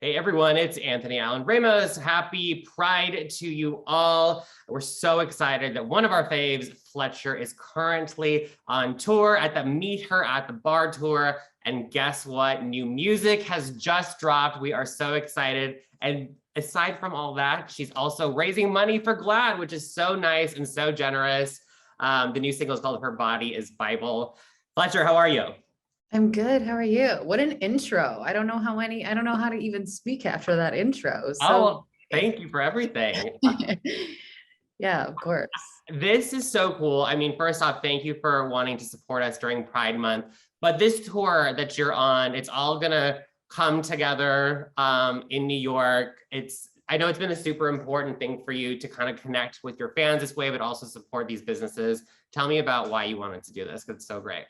Hey everyone, it's Anthony Allen Ramos. Happy Pride to you all. We're so excited that one of our faves, FLETCHER, is currently on tour at the Meet Her at the Bar tour. And guess what? New music has just dropped. We are so excited. And aside from all that, she's also raising money for GLAAD, which is so nice and so generous. The new single is called Her Body is Bible. FLETCHER, how are you? I'm good. How are you? What an intro. I don't know how to even speak after that intro. Oh, thank you for everything. Yeah, of course. This is so cool. I mean, first off, thank you for wanting to support us during Pride Month. But this tour that you're on, it's all gonna come together in New York. I know it's been a super important thing for you to kind of connect with your fans this way, but also support these businesses. Tell me about why you wanted to do this, because it's so great.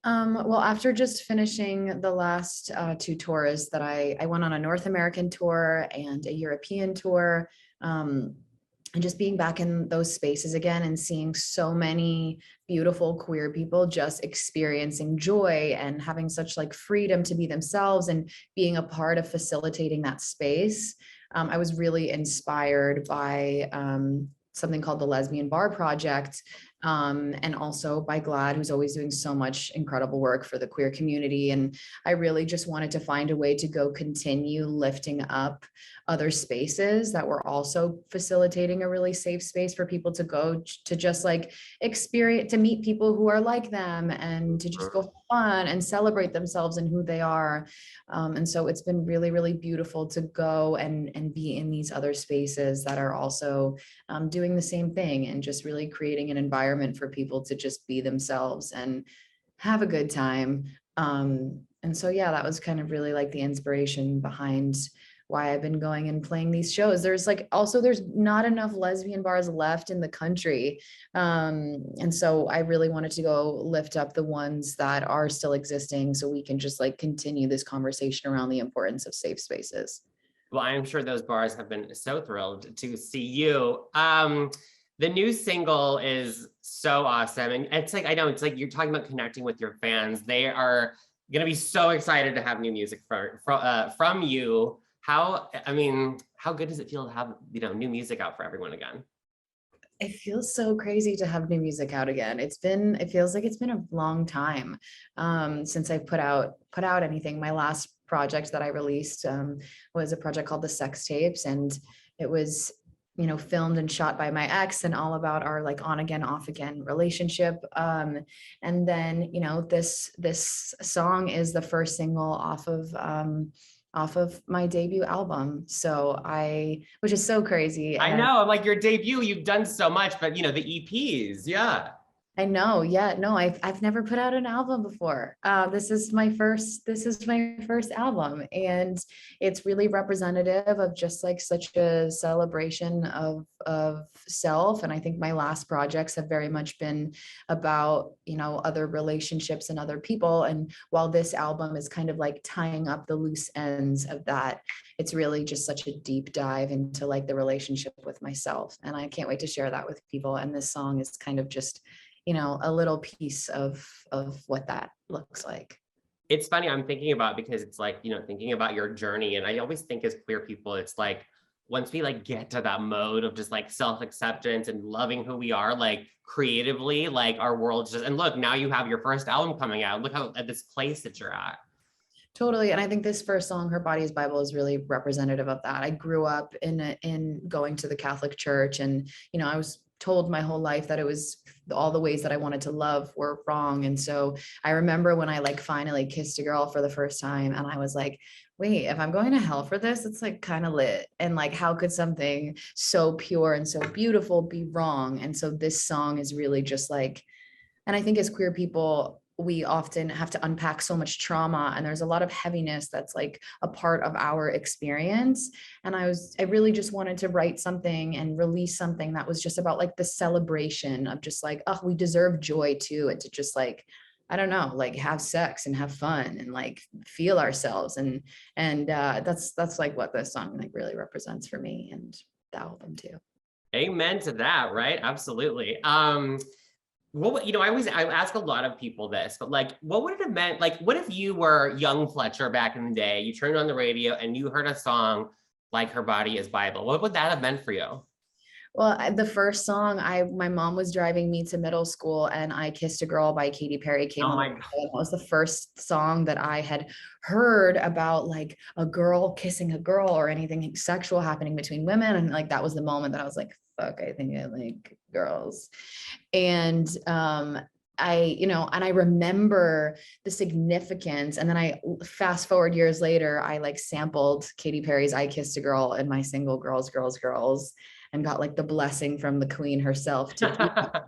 Well, after just finishing the last two tours that I went on a North American tour and a European tour, and just being back in those spaces again and seeing so many beautiful queer people just experiencing joy and having such like freedom to be themselves and being a part of facilitating that space, I was really inspired by something called the Lesbian Bar Project, and also by GLAAD, who's always doing so much incredible work for the queer community. And I really just wanted to find a way to go continue lifting up other spaces that were also facilitating a really safe space for people to go to just like experience, to meet people who are like them and to just go have fun and celebrate themselves and who they are. And so it's been really, really beautiful to go and be in these other spaces that are also doing the same thing and just really creating an environment for people to just be themselves and have a good time. And so, yeah, that was kind of really like the inspiration behind why I've been going and playing these shows. There's not enough lesbian bars left in the country. And so I really wanted to go lift up the ones that are still existing so we can just like continue this conversation around the importance of safe spaces. Well, I'm sure those bars have been so thrilled to see you. The new single is so awesome. And it's like, I know it's like you're talking about connecting with your fans. They are going to be so excited to have new music from you. How good does it feel to have, new music out for everyone again? It feels so crazy to have new music out again. It feels like it's been a long time since I put out anything. My last project that I released was a project called The Sex Tapes, and it was, filmed and shot by my ex and all about our like on again, off again relationship. And then, this song is the first single off of my debut album. Which is so crazy. I know, like your debut, you've done so much, but the EPs, yeah. I know. Yeah, no, I've never put out an album before. This is my first album, and it's really representative of just like such a celebration of self. And I think my last projects have very much been about, other relationships and other people. And while this album is kind of like tying up the loose ends of that, it's really just such a deep dive into like the relationship with myself. And I can't wait to share that with people. And this song is kind of just, a little piece of what that looks like. It's funny, I'm thinking about, because it's like, thinking about your journey. And I always think as queer people, it's like, once we like get to that mode of just like self-acceptance and loving who we are, like creatively, like our world's just, and look, now you have your first album coming out. Look how at this place that you're at. Totally. And I think this first song, Her Body is Bible, is really representative of that. I grew up in going to the Catholic Church, and, I was told my whole life that it was all the ways that I wanted to love were wrong. And so I remember when I like finally kissed a girl for the first time, and I was like, wait, if I'm going to hell for this, it's like kind of lit. And like, how could something so pure and so beautiful be wrong? And so this song is really just like, and I think as queer people, we often have to unpack so much trauma, and there's a lot of heaviness that's like a part of our experience. And I really just wanted to write something and release something that was just about like the celebration of just like, oh, we deserve joy too. And to just like, I don't know, like have sex and have fun and like feel ourselves. And that's like what this song like really represents for me and the album too. Amen to that, right? Absolutely. What, I ask a lot of people this, but like, what would it have meant? Like, what if you were young Fletcher back in the day, you turned on the radio and you heard a song like Her Body is Bible? What would that have meant for you? Well, the first song, my mom was driving me to middle school, and I Kissed a Girl by Katy Perry came Oh on. my That God. was the first song that I had heard about, like a girl kissing a girl or anything sexual happening between women. And like, that was the moment that I was like, fuck, I think I like girls. And I remember the significance. And then I fast forward years later, I like sampled Katy Perry's I Kissed a Girl in my single Girls, Girls, Girls, and got like the blessing from the queen herself to do.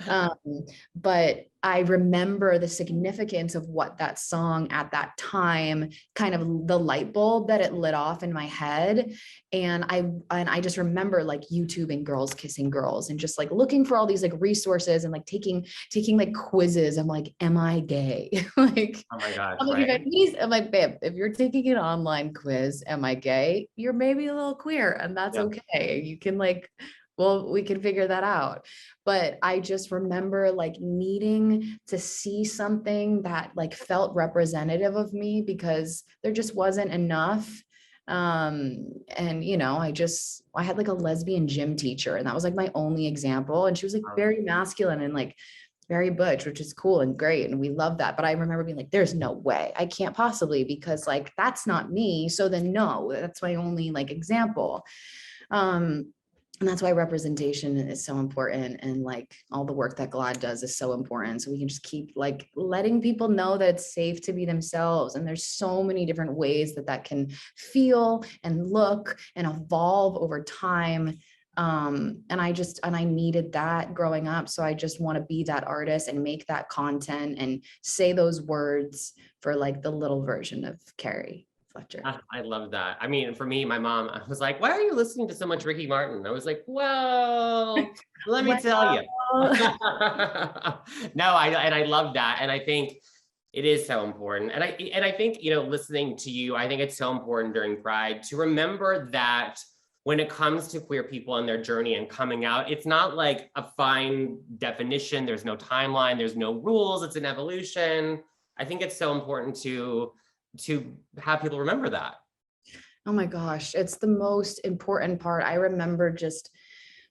Um, but I remember the significance of what that song at that time, kind of the light bulb that it lit off in my head. And I just remember like YouTubing girls kissing girls and just like looking for all these like resources and like taking like quizzes. I'm like, am I gay? Like, Oh my gosh, I'm like, right? I'm like, babe, if you're taking an online quiz, am I gay? You're maybe a little queer, and that's Yeah. okay. You can like, well, we can figure that out. But I just remember like needing to see something that like felt representative of me, because there just wasn't enough. And I had like a lesbian gym teacher, and that was like my only example. And she was like very masculine and like very butch, which is cool and great. And we love that. But I remember being like, there's no way I can't possibly, because like, that's not me. So then no, that's my only like example. Um, and that's why representation is so important, and like all the work that GLAAD does is so important, so we can just keep like letting people know that it's safe to be themselves. And there's so many different ways that that can feel and look and evolve over time. And I needed that growing up, so I just want to be that artist and make that content and say those words for like the little version of Carrie Fletcher. I love that. I mean, for me, my mom was like, why are you listening to so much Ricky Martin? I was like, well, let me tell you. Well, No, I love that. And I think it is so important. And I think, listening to you, I think it's so important during Pride to remember that when it comes to queer people and their journey and coming out, it's not like a fine definition. There's no timeline, there's no rules, it's an evolution. I think it's so important to have people remember that. oh my gosh, it's the most important part. I remember just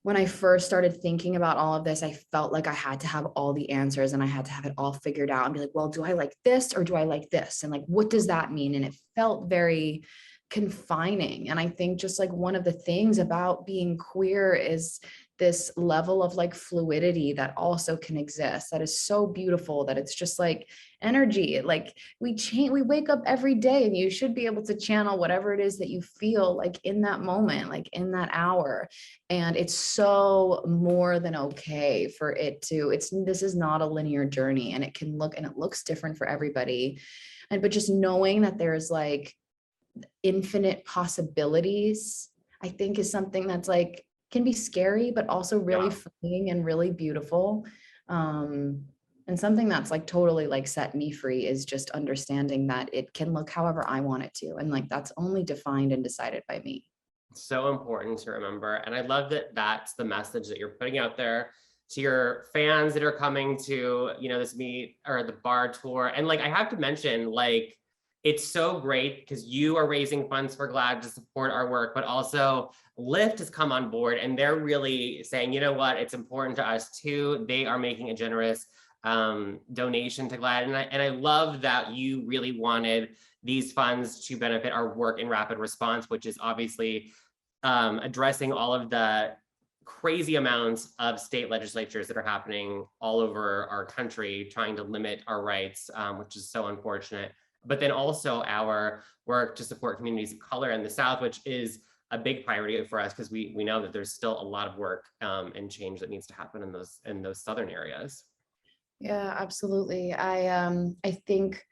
when I first started thinking about all of this, I felt like I had to have all the answers and I had to have it all figured out and be like, well, do I like this or do I like this? And like, what does that mean? And it felt very confining. And I think just like one of the things about being queer is this level of like fluidity that also can exist, that is so beautiful, that it's just like energy. Like we wake up every day, and you should be able to channel whatever it is that you feel like in that moment, like in that hour. And it's so more than okay for it to, this is not a linear journey, and it looks different for everybody. But just knowing that there's like infinite possibilities, I think is something that's like, can be scary, but also really freeing and really beautiful. And something that's like totally like set me free is just understanding that it can look however I want it to. And like, that's only defined and decided by me. So important to remember. And I love that that's the message that you're putting out there to your fans that are coming to, this meet or the bar tour. And like, I have to mention, like, it's so great because you are raising funds for GLAAD to support our work, but also Lyft has come on board and they're really saying, you know what, it's important to us too. They are making a generous donation to GLAAD. And I love that you really wanted these funds to benefit our work in rapid response, which is obviously addressing all of the crazy amounts of state legislatures that are happening all over our country, trying to limit our rights, which is so unfortunate. But then also our work to support communities of color in the South, which is a big priority for us because we know that there's still a lot of work and change that needs to happen in those Southern areas. Yeah, absolutely. I think,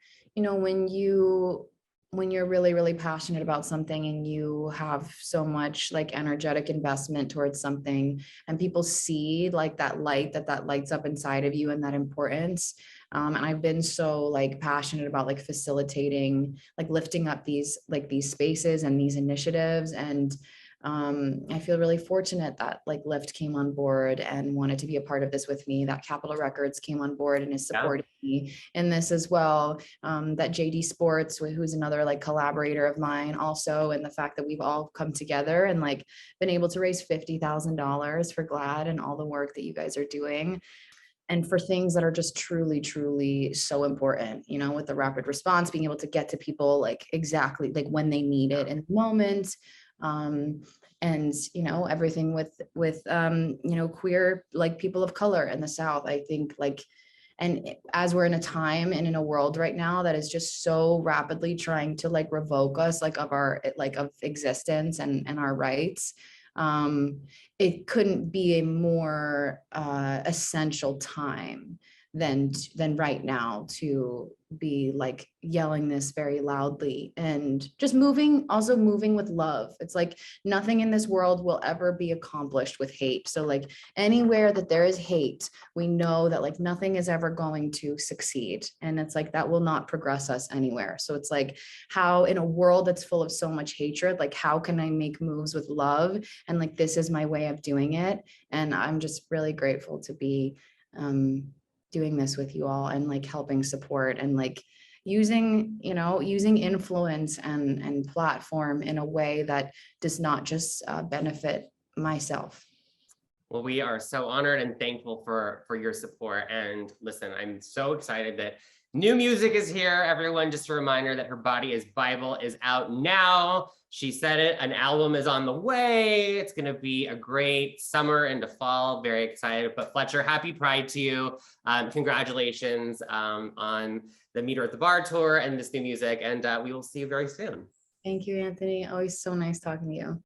when you're really, really passionate about something and you have so much like energetic investment towards something, and people see like that light that lights up inside of you and that importance. And I've been so like passionate about like facilitating, like lifting up these spaces and these initiatives. And I feel really fortunate that like Lyft came on board and wanted to be a part of this with me, that Capitol Records came on board and is supporting me in this as well. That JD Sports, who's another like collaborator of mine also, and the fact that we've all come together and like been able to raise $50,000 for GLAAD and all the work that you guys are doing. And for things that are just truly, truly so important, you know, with the rapid response, being able to get to people like exactly like when they need it in the moment. And, you know, everything with, you know, queer, like people of color in the South, I think like, and as we're in a time and in a world right now that is just so rapidly trying to like revoke us like of our, like of existence and our rights, it couldn't be a more essential time than right now to be like yelling this very loudly and just also moving with love. It's like nothing in this world will ever be accomplished with hate. So like anywhere that there is hate, we know that like nothing is ever going to succeed. And it's like that will not progress us anywhere. So it's like how in a world that's full of so much hatred, like how can I make moves with love? And like this is my way of doing it. And I'm just really grateful to be doing this with you all and like helping support and like using, you know, using influence and platform in a way that does not just benefit myself. Well, we are so honored and thankful for your support. And listen, I'm so excited that new music is here. Everyone, just a reminder that Her Body is Bible is out now. She said it, an album is on the way. It's going to be a great summer into fall. Very excited. But Fletcher, happy Pride to you. Congratulations on the Meet Her at the Bar tour and this new music. And we will see you very soon. Thank you, Anthony. Always so nice talking to you.